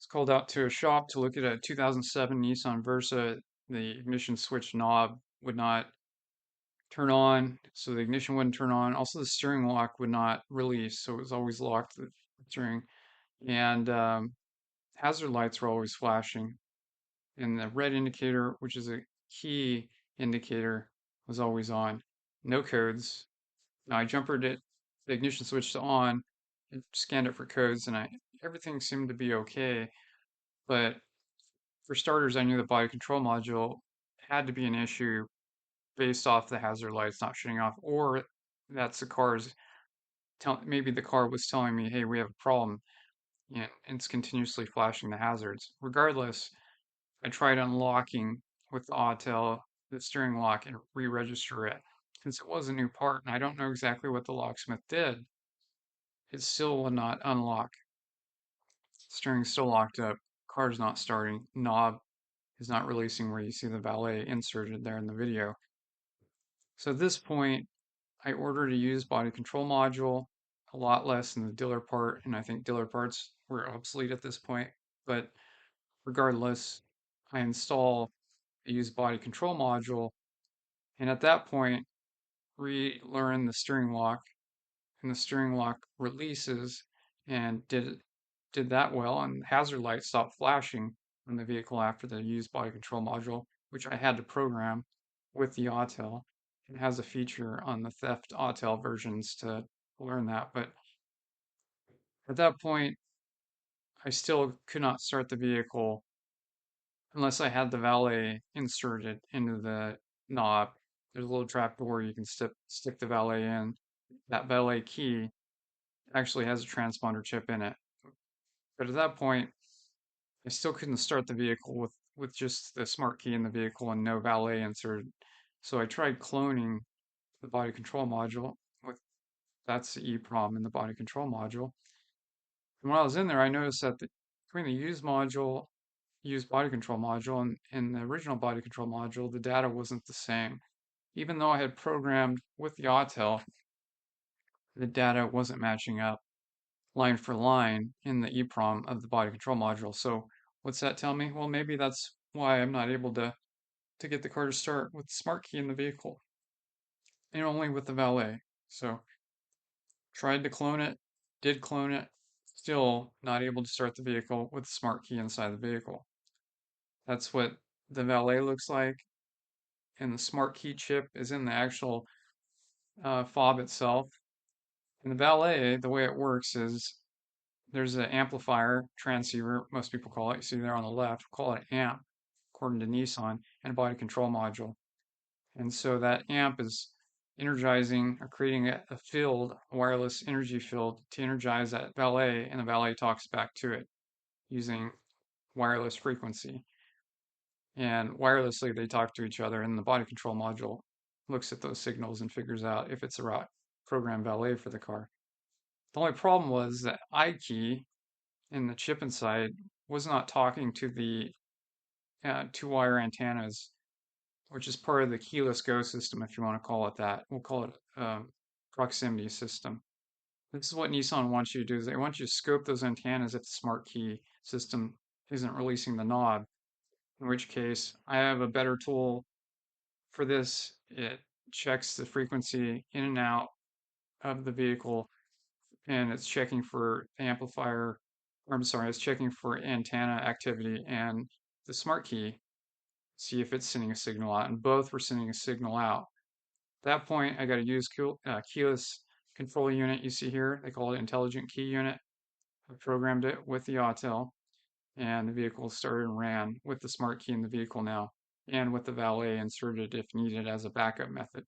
called out to a shop to look at a 2007 Nissan Versa. The ignition switch knob would not turn on, so the ignition wouldn't turn on. Also, the steering lock would not release, so it was always locked, the steering. And hazard lights were always flashing. And the red indicator, which is a key indicator, was always on. No codes. Now I jumpered it, the ignition switch to on, and scanned it for codes, and everything seemed to be okay. But for starters, I knew the body control module had to be an issue based off the hazard lights not shutting off, or that's the car's maybe the car was telling me, "Hey, we have a problem," and it's continuously flashing the hazards. Regardless, I tried unlocking with the Autel the steering lock and re-register it. Since it was a new part and I don't know exactly what the locksmith did, it still will not unlock. Steering's still locked up. Car's not starting. Knob is not releasing where you see the valet inserted there in the video. So at this point, I ordered a used body control module, a lot less than the dealer part, and I think dealer parts were obsolete at this point. But regardless, I install a used body control module, and at that point, relearn the steering lock, and the steering lock releases, and did that well, and hazard lights stopped flashing on the vehicle after the used body control module, which I had to program with the Autel. It has a feature on the theft Autel versions to learn that, but at that point, I still could not start the vehicle unless I had the valet inserted into the knob. There's a little trap door you can stick the valet in. That valet key actually has a transponder chip in it. But at that point, I still couldn't start the vehicle with just the smart key in the vehicle and no valet inserted. So I tried cloning the body control module with that's the EEPROM in the body control module. And when I was in there, I noticed that between the used body control module and the original body control module, the data wasn't the same. Even though I had programmed with the Autel, the data wasn't matching up line for line in the EEPROM of the body control module. So what's that tell me? Well, maybe that's why I'm not able to get the car to start with the smart key in the vehicle and only with the valet. So tried to clone it, did clone it, still not able to start the vehicle with the smart key inside the vehicle. That's what the valet looks like, and the smart key chip is in the actual fob itself. And the valet, the way it works is there's an amplifier transceiver, most people call it. You see there on the left, call it amp, according to Nissan, and a body control module. And so that amp is energizing or creating a field, a wireless energy field to energize that valet, and the valet talks back to it using wireless frequency. And wirelessly, they talk to each other, and the body control module looks at those signals and figures out if it's the right program valet for the car. The only problem was that iKey in the chip inside was not talking to the two-wire antennas, which is part of the keyless go system, if you want to call it that. We'll call it proximity system. This is what Nissan wants you to do, is they want you to scope those antennas if the smart key system isn't releasing the knob, in which case I have a better tool for this. It checks the frequency in and out of the vehicle, and it's checking for amplifier, or I'm sorry, it's checking for antenna activity and the smart key, see if it's sending a signal out, and both were sending a signal out. At that point, I got to use keyless control unit you see here. They call it intelligent key unit. I programmed it with the Autel, and the vehicle started and ran with the smart key in the vehicle now, and with the valet inserted if needed as a backup method.